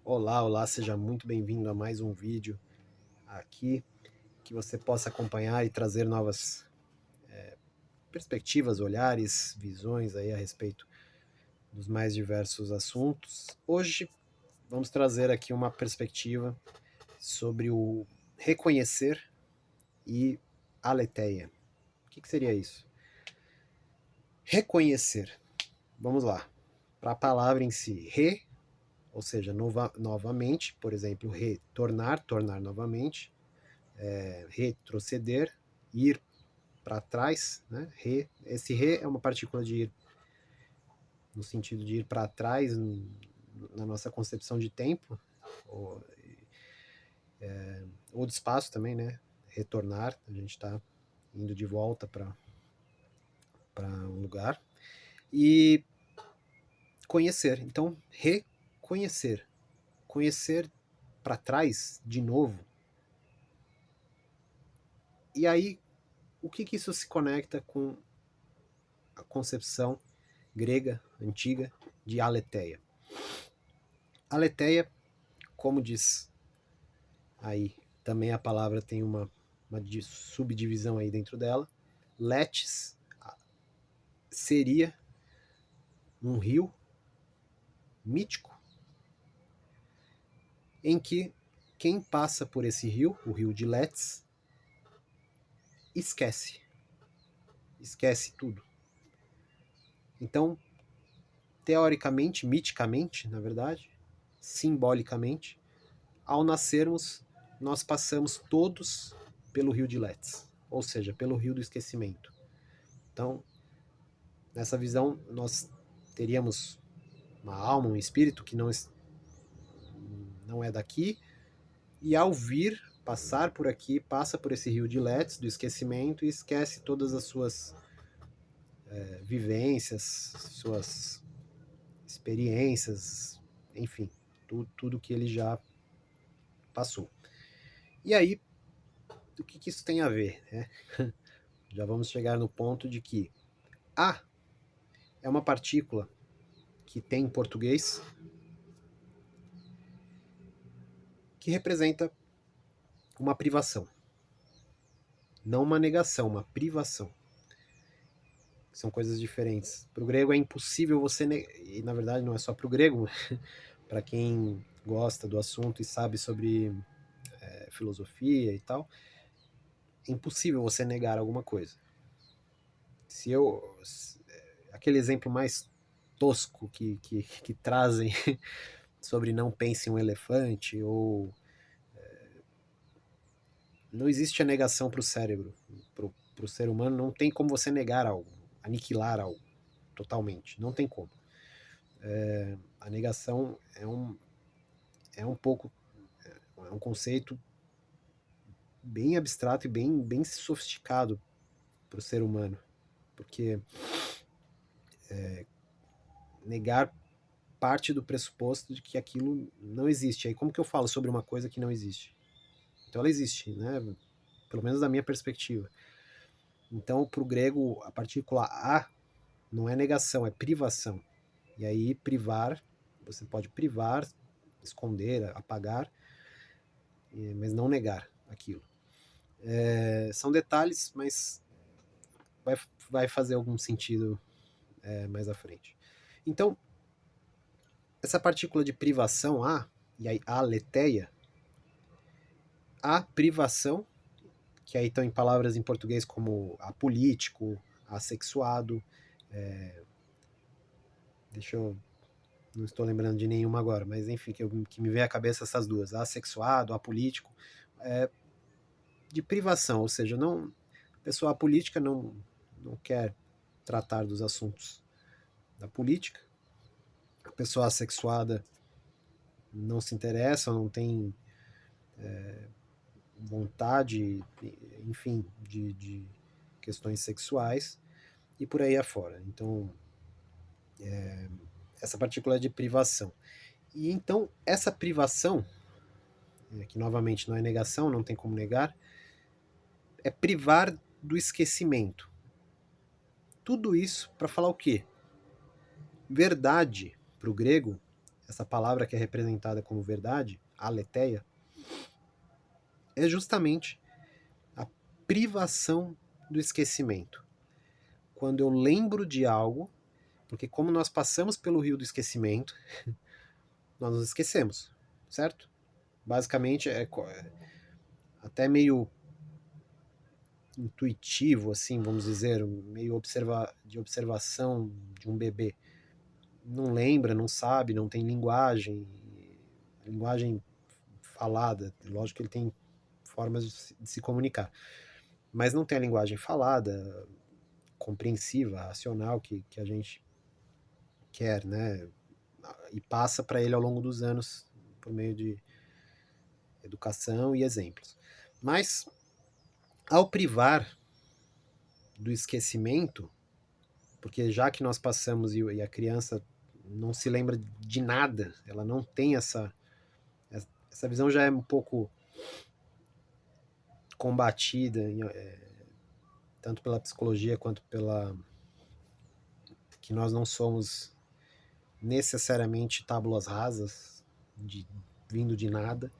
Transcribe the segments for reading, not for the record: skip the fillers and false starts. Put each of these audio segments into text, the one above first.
Olá, olá, seja muito bem-vindo a mais um vídeo aqui, que você possa acompanhar e trazer novas perspectivas, olhares, visões aí a respeito dos mais diversos assuntos. Hoje vamos trazer aqui uma perspectiva sobre o reconhecer e aletheia. O que seria isso? Reconhecer. Vamos lá. Para a palavra em si, ou seja, novamente, por exemplo, retornar, tornar novamente, retroceder, ir para trás, né? Esse re é uma partícula de ir no sentido de ir para trás na nossa concepção de tempo, ou, ou de espaço também, né? Retornar, a gente está indo de volta para um lugar. E conhecer, então reconhecer, conhecer para trás de novo. E aí, o que isso se conecta com a concepção grega antiga de aletheia? Aletheia, como diz aí, também a palavra tem uma subdivisão aí dentro dela. Letes seria um rio mítico em que quem passa por esse rio, o rio de Letes, esquece. Esquece tudo. Então, teoricamente, miticamente, na verdade, simbolicamente, ao nascermos, nós passamos todos pelo rio de Letes, ou seja, pelo rio do esquecimento. Então, nessa visão, nós teríamos uma alma, um espírito que não é daqui, e ao vir, passar por aqui, passa por esse rio de Letes, do esquecimento, e esquece todas as suas vivências, suas experiências, enfim, tudo que ele já passou. E aí, o que isso tem a ver? Né? Já vamos chegar no ponto de que A é uma partícula que tem em português que representa uma privação. Não uma negação, uma privação. São coisas diferentes. Para o grego é impossível você e na verdade não é só para o grego, para quem gosta do assunto e sabe sobre filosofia e tal, é impossível você negar alguma coisa. Se eu aquele exemplo mais tosco que trazem sobre não pense em um elefante ou não existe a negação para o cérebro, para o ser humano não tem como você negar algo, aniquilar algo totalmente, não tem como. A negação é um pouco é um conceito bem abstrato e bem sofisticado para o ser humano, porque negar parte do pressuposto de que aquilo não existe. Aí como que eu falo sobre uma coisa que não existe? Então ela existe, né? Pelo menos da minha perspectiva. Então, para o grego, a partícula a não é negação, é privação. E aí, privar, você pode privar, esconder, apagar, mas não negar aquilo. São detalhes, mas vai fazer algum sentido mais à frente. Então, essa partícula de privação, A, e aí a aletheia, a privação, que aí estão em palavras em português como apolítico, assexuado, deixa eu não estou lembrando de nenhuma agora, mas enfim, que me vem à cabeça essas duas, assexuado, apolítico, de privação, ou seja, não, a pessoa apolítica não quer tratar dos assuntos da política, a pessoa assexuada não se interessa, não tem vontade, enfim, de questões sexuais e por aí afora. Então, essa partícula é de privação. E então, essa privação, que novamente não é negação, não tem como negar, é privar do esquecimento. Tudo isso para falar o quê? Verdade, para o grego, essa palavra que é representada como verdade, aletheia, é justamente a privação do esquecimento. Quando eu lembro de algo, porque como nós passamos pelo rio do esquecimento, nós nos esquecemos, certo? Basicamente é até meio intuitivo, assim, vamos dizer, meio de observação de um bebê. Não lembra, não sabe, não tem linguagem falada. Lógico que ele tem formas de se comunicar, mas não tem a linguagem falada, compreensiva, racional que a gente quer, né? E passa para ele ao longo dos anos por meio de educação e exemplos. Mas ao privar do esquecimento, porque já que nós passamos e a criança não se lembra de nada, ela não tem essa visão já é um pouco combatida, tanto pela psicologia quanto pela que nós não somos necessariamente tábuas rasas, vindo de nada,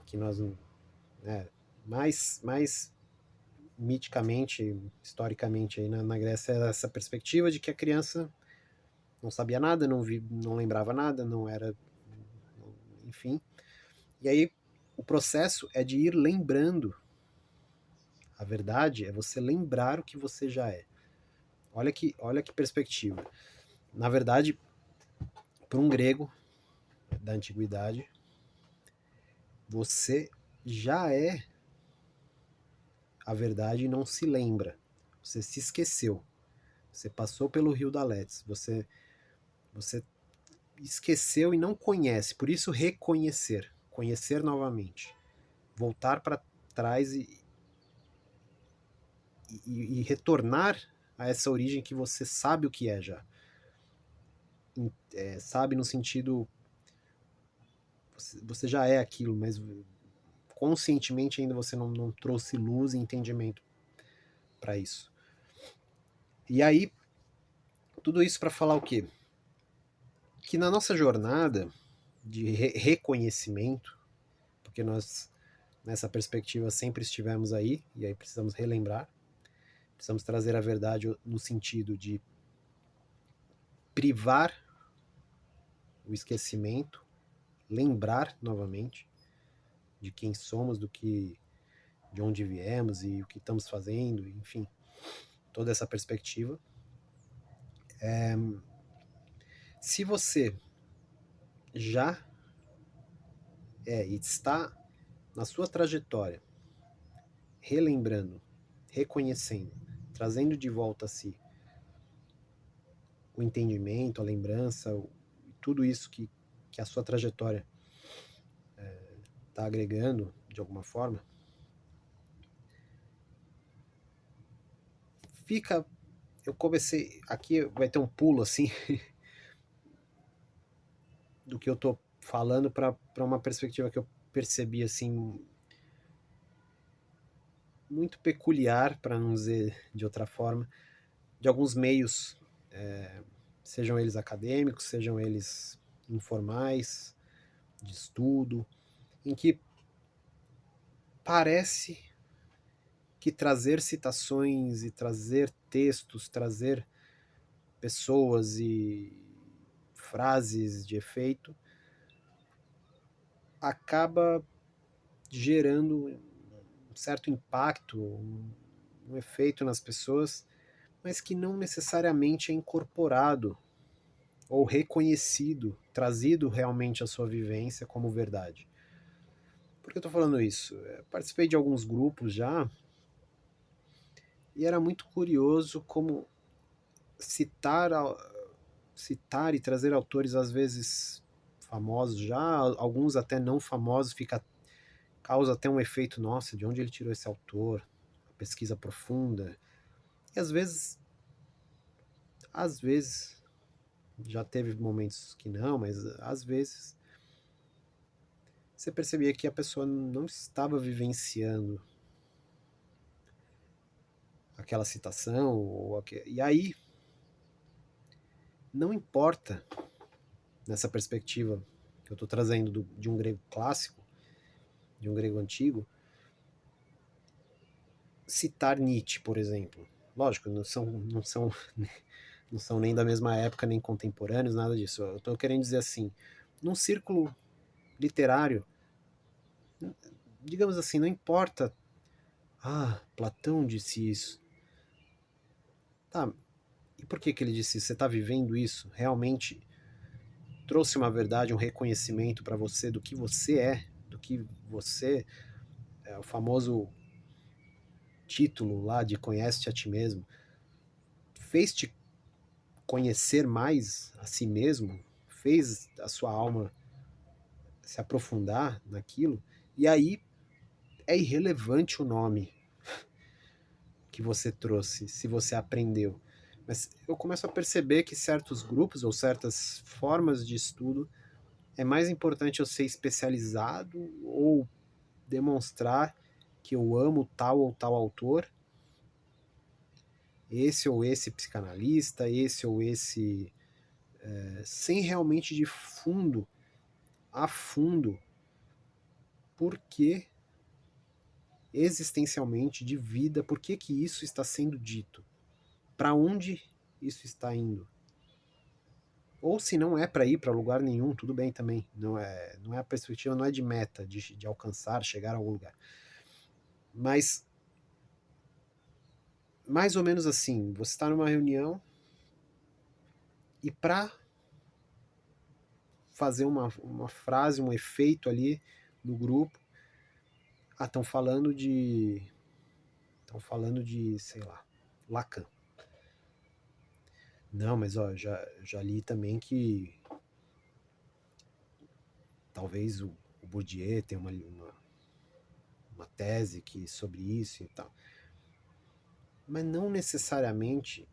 que nós, né, mais miticamente, historicamente, aí na Grécia, era essa perspectiva de que a criança não sabia nada, não lembrava nada, não era. Enfim. E aí o processo é de ir lembrando. A verdade é você lembrar o que você já é. Olha que perspectiva. Na verdade, para um grego da antiguidade, você já é a verdade e não se lembra. Você se esqueceu. Você passou pelo rio da Letes. Você esqueceu e não conhece. Por isso, reconhecer. Conhecer novamente. Voltar para trás e retornar a essa origem que você sabe o que é já. Sabe no sentido. Você já é aquilo, mas conscientemente ainda você não trouxe luz e entendimento para isso. E aí, tudo isso para falar o quê? Que na nossa jornada de reconhecimento, porque nós nessa perspectiva sempre estivemos aí, e aí precisamos relembrar, precisamos trazer a verdade no sentido de privar o esquecimento, lembrar novamente de quem somos, de onde viemos e o que estamos fazendo, enfim, toda essa perspectiva. Se você já e está na sua trajetória, relembrando, reconhecendo, trazendo de volta a si o entendimento, a lembrança, tudo isso que a sua trajetória está agregando de alguma forma, fica. Eu comecei. Aqui vai ter um pulo assim do que eu tô falando para uma perspectiva que eu percebi assim muito peculiar, para não dizer de outra forma, de alguns meios, sejam eles acadêmicos, sejam eles informais, de estudo, em que parece que trazer citações e trazer textos, trazer pessoas e frases de efeito acaba gerando um certo impacto, um efeito nas pessoas, mas que não necessariamente é incorporado ou reconhecido, trazido realmente à sua vivência como verdade. Por que eu estou falando isso? Eu participei de alguns grupos já e era muito curioso como citar, citar e trazer autores às vezes famosos já, alguns até não famosos, causa até um efeito, nossa, de onde ele tirou esse autor? Pesquisa profunda. E às vezes, já teve momentos que não, mas às vezes você percebia que a pessoa não estava vivenciando aquela citação, e aí não importa nessa perspectiva que eu estou trazendo de um grego clássico, de um grego antigo, citar Nietzsche, por exemplo. Lógico, não são nem da mesma época, nem contemporâneos, nada disso. Eu estou querendo dizer assim, num círculo literário, digamos assim, não importa, Platão disse isso. Tá, e por que ele disse isso? Você está vivendo isso? Realmente trouxe uma verdade, um reconhecimento para você do que você é, do que você é o famoso título lá de conhece-te a ti mesmo, fez-te conhecer mais a si mesmo, fez a sua alma se aprofundar naquilo, e aí é irrelevante o nome que você trouxe, se você aprendeu. Mas eu começo a perceber que certos grupos ou certas formas de estudo é mais importante eu ser especializado ou demonstrar que eu amo tal ou tal autor, esse ou esse psicanalista, esse ou esse, sem realmente de fundo, a fundo, porque existencialmente de vida, por que que isso está sendo dito? Para onde isso está indo? Ou se não é para ir para lugar nenhum, tudo bem também. Não é a perspectiva, não é de meta, de alcançar, chegar a algum lugar. Mas, mais ou menos assim, você está numa reunião e para fazer uma frase, um efeito ali no grupo, estão falando de. Estão falando de, sei lá, Lacan. Não, mas ó, já li também que talvez o Bourdieu tenha uma tese que, sobre isso e tal. Mas não necessariamente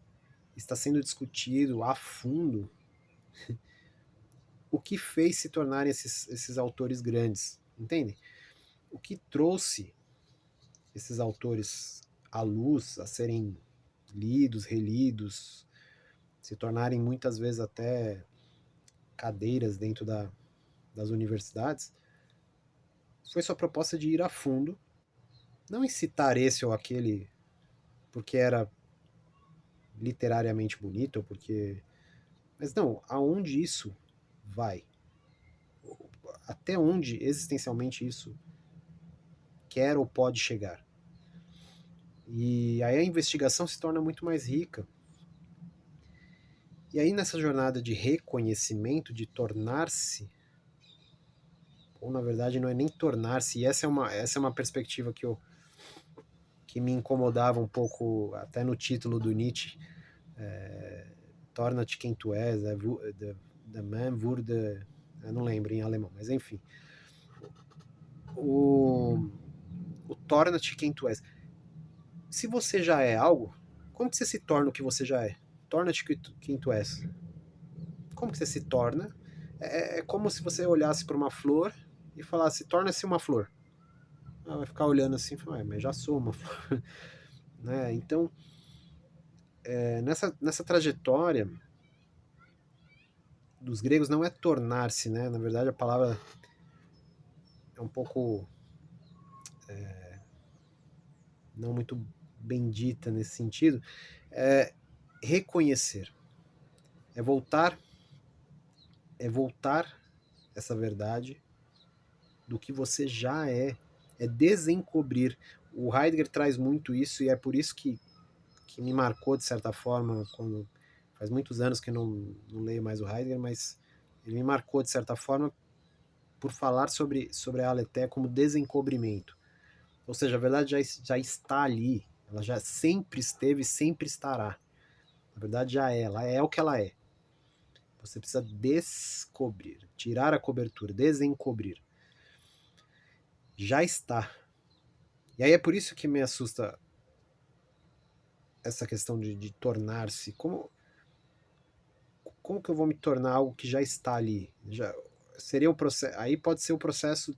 está sendo discutido a fundo o que fez se tornarem esses autores grandes, entende? O que trouxe esses autores à luz, a serem lidos, relidos, se tornarem muitas vezes até cadeiras dentro das universidades, foi sua proposta de ir a fundo, não em citar esse ou aquele porque era literariamente bonito, ou porque. Mas não, aonde isso vai? Até onde existencialmente isso quer ou pode chegar? E aí a investigação se torna muito mais rica. E aí nessa jornada de reconhecimento, de tornar-se, ou na verdade não é nem tornar-se, e essa é uma perspectiva que me incomodava um pouco, até no título do Nietzsche, torna-te quem tu és, the man wurde, eu não lembro em alemão, mas enfim, o, o torna-te quem tu és. Se você já é algo, como que você se torna o que você já é? Torna-te quem tu és. Como que você se torna? É como se você olhasse para uma flor e falasse, torna-se uma flor. Ela vai ficar olhando assim e falar, mas já sou uma flor. Né? Então, nessa trajetória dos gregos não é tornar-se, né? Na verdade a palavra é um pouco não muito bendita nesse sentido, é reconhecer, é voltar, é voltar essa verdade do que você já é desencobrir. O Heidegger traz muito isso e é por isso que me marcou de certa forma, quando faz muitos anos que não leio mais o Heidegger, mas ele me marcou de certa forma por falar sobre a Aletheia como desencobrimento. Ou seja, a verdade já está ali, ela já sempre esteve e sempre estará. Na verdade já é, ela é o que ela é. Você precisa descobrir, tirar a cobertura, desencobrir. Já está. E aí é por isso que me assusta essa questão de tornar-se. Como que eu vou me tornar algo que já está ali? Seria o processo. Aí pode ser o processo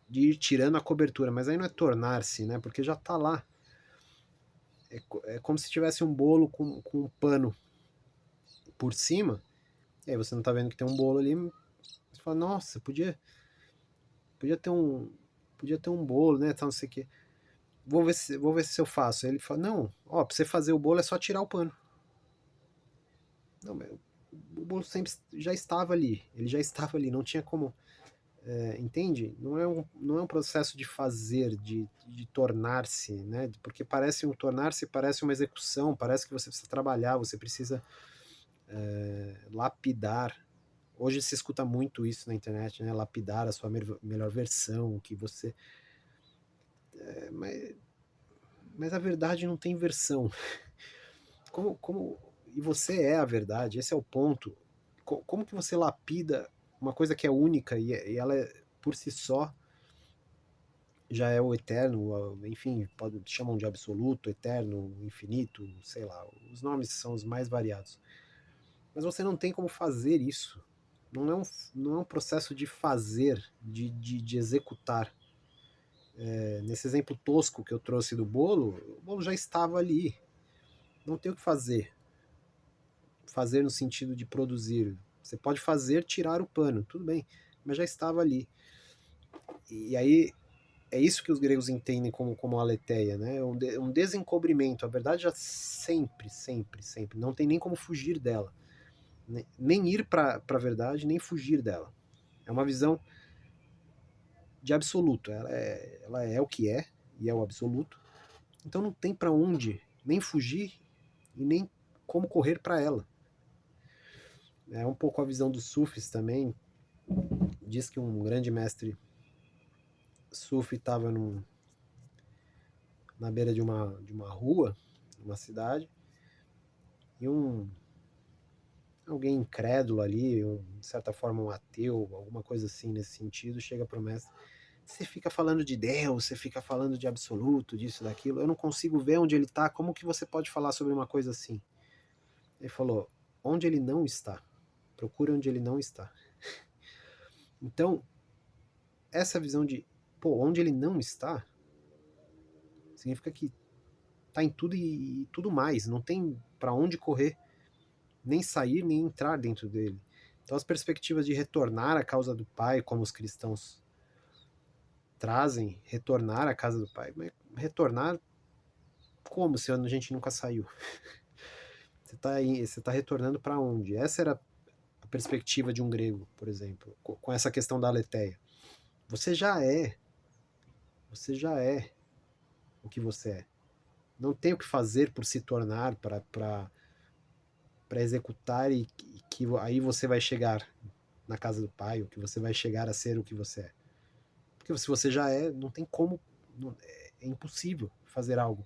de ir tirando a cobertura, mas aí não é tornar-se, né? Porque já está lá. É como se tivesse um bolo com um pano por cima E aí você não tá vendo que tem um bolo ali, você fala, nossa, podia ter um, podia ter um bolo, né, tal, não sei o quê. Vou ver se eu faço. Aí ele fala, não, ó, pra você fazer o bolo é só tirar o pano. Não, mas o bolo sempre já estava ali, ele já estava ali, não tinha como, entende? Não é um processo de fazer, de tornar-se, né? Porque parece um tornar-se, parece uma execução, parece que você precisa trabalhar, você precisa lapidar. Hoje se escuta muito isso na internet, né? Lapidar a sua melhor versão, que você. Mas a verdade não tem versão. Como, e você é a verdade, esse é o ponto. Como que você lapida uma coisa que é única e ela é, por si só já é o eterno, enfim, chamam de absoluto, eterno, infinito, sei lá, os nomes são os mais variados. Mas você não tem como fazer isso. Não é não é um processo de fazer, de executar. Nesse exemplo tosco que eu trouxe do bolo, o bolo já estava ali. Não tem o que fazer. Fazer no sentido de produzir. Você pode fazer tirar o pano, tudo bem, mas já estava ali. E aí é isso que os gregos entendem como aletheia, né? Um desencobrimento. A verdade já sempre, sempre, sempre. Não tem nem como fugir dela. Nem ir para a verdade, nem fugir dela. É uma visão de absoluto. Ela é o que é, e é o absoluto. Então não tem para onde nem fugir e nem como correr para ela. É um pouco a visão dos sufis também. Diz que um grande mestre sufi estava na beira de uma rua, uma cidade, e alguém incrédulo ali, de certa forma um ateu, alguma coisa assim nesse sentido, chega para o mestre. Você fica falando de Deus, você fica falando de absoluto, disso, daquilo. Eu não consigo ver onde ele está. Como que você pode falar sobre uma coisa assim? Ele falou, onde ele não está. Procure onde ele não está. Então, essa visão de, pô, onde ele não está, significa que está em tudo e tudo mais. Não tem para onde correr, nem sair, nem entrar dentro dele. Então, as perspectivas de retornar à causa do Pai, como os cristãos trazem, retornar à casa do Pai, mas retornar como se a gente nunca saiu? Você tá retornando para onde? Essa era a perspectiva de um grego, por exemplo, com essa questão da aletheia. Você já é, você já é o que você é. Não tem o que fazer por se tornar, para executar e que aí você vai chegar na casa do pai, ou que você vai chegar a ser o que você é. Porque se você já é, não tem como, é impossível fazer algo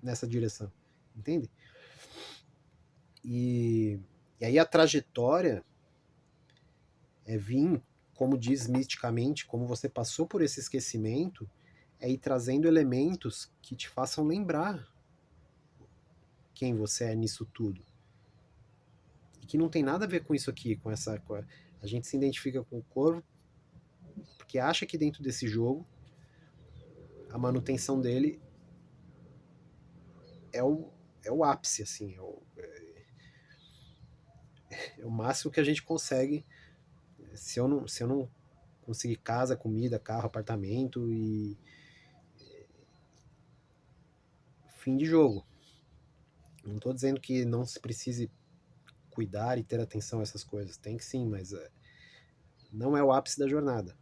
nessa direção, entende? E, e aí a trajetória é vir, como diz misticamente, como você passou por esse esquecimento, é ir trazendo elementos que te façam lembrar quem você é nisso tudo. E que não tem nada a ver com isso aqui, a gente se identifica com o corpo porque acha que dentro desse jogo a manutenção dele é é o ápice, assim, é o máximo que a gente consegue. Se eu não conseguir casa, comida, carro, apartamento e fim de jogo. Não estou dizendo que não se precise cuidar e ter atenção a essas coisas. Tem que sim, mas não é o ápice da jornada.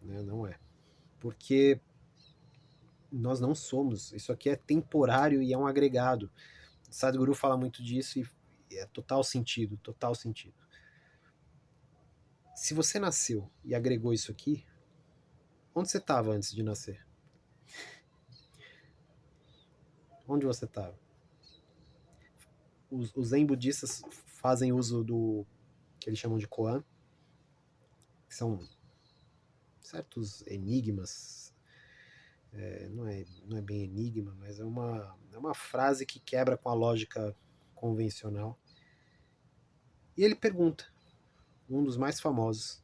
Né? Não é. Porque nós não somos. Isso aqui é temporário e é um agregado. Sadhguru fala muito disso e é total sentido, total sentido. Se você nasceu e agregou isso aqui, onde você estava antes de nascer? Onde você estava? Os zen budistas fazem uso do que eles chamam de koan, que são certos enigmas. Não é bem enigma, mas é uma frase que quebra com a lógica convencional. E ele pergunta, um dos mais famosos,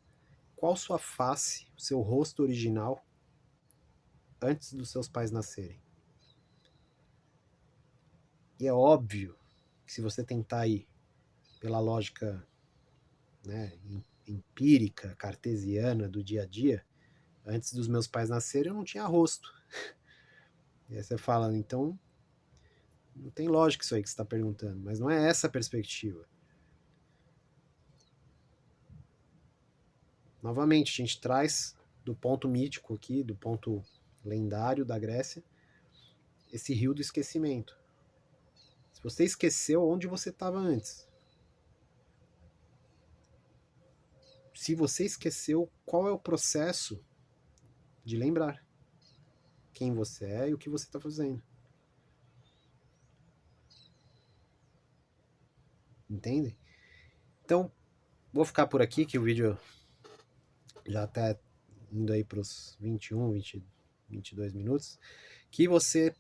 qual sua face, seu rosto original, antes dos seus pais nascerem? E é óbvio que se você tentar ir pela lógica né, empírica, cartesiana do dia a dia, antes dos meus pais nascerem eu não tinha rosto. E aí você fala, então não tem lógica isso aí que você está perguntando, mas não é essa a perspectiva. Novamente, a gente traz do ponto mítico aqui, do ponto lendário da Grécia, esse rio do esquecimento. Se você esqueceu onde você estava antes, se você esqueceu, qual é o processo de lembrar quem você é e o que você está fazendo? Entende? Então, vou ficar por aqui, que o vídeo já está indo aí para os 21, 20, 22 minutos. Que você,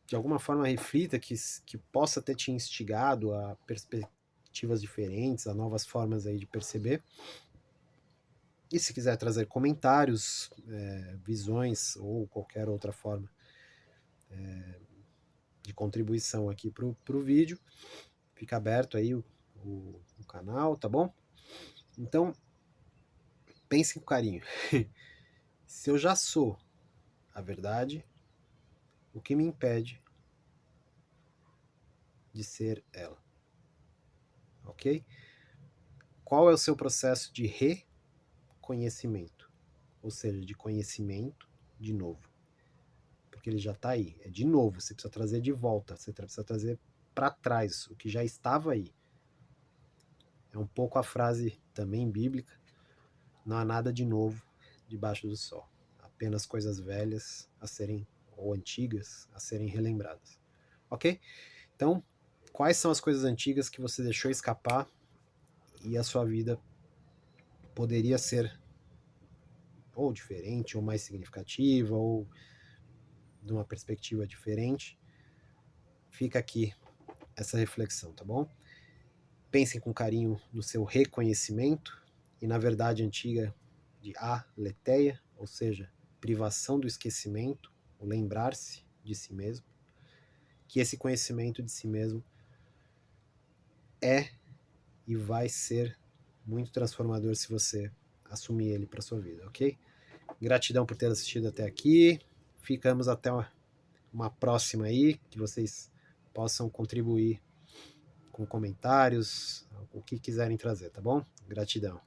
de alguma forma, reflita, que possa ter te instigado a perspectivas diferentes, a novas formas aí de perceber. E se quiser trazer comentários, visões ou qualquer outra forma de contribuição aqui para o vídeo, fica aberto aí o canal, tá bom? Então, pense com carinho. Se eu já sou a verdade, o que me impede de ser ela? Ok? Qual é o seu processo de reconhecimento? Ou seja, de conhecimento de novo. Porque ele já está aí. É de novo, você precisa trazer de volta, você precisa trazer para trás o que já estava aí. É um pouco a frase também bíblica: não há nada de novo debaixo do sol, apenas coisas velhas a serem, ou antigas, a serem relembradas. Ok? Então, quais são as coisas antigas que você deixou escapar e a sua vida poderia ser ou diferente, ou mais significativa, ou de uma perspectiva diferente? Fica aqui essa reflexão, tá bom? Pensem com carinho no seu reconhecimento e na verdade antiga de aletheia, ou seja, privação do esquecimento, o lembrar-se de si mesmo, que esse conhecimento de si mesmo é e vai ser muito transformador se você assumir ele para sua vida, ok? Gratidão por ter assistido até aqui. Ficamos até uma próxima aí, que vocês possam contribuir com comentários, o que quiserem trazer, tá bom? Gratidão.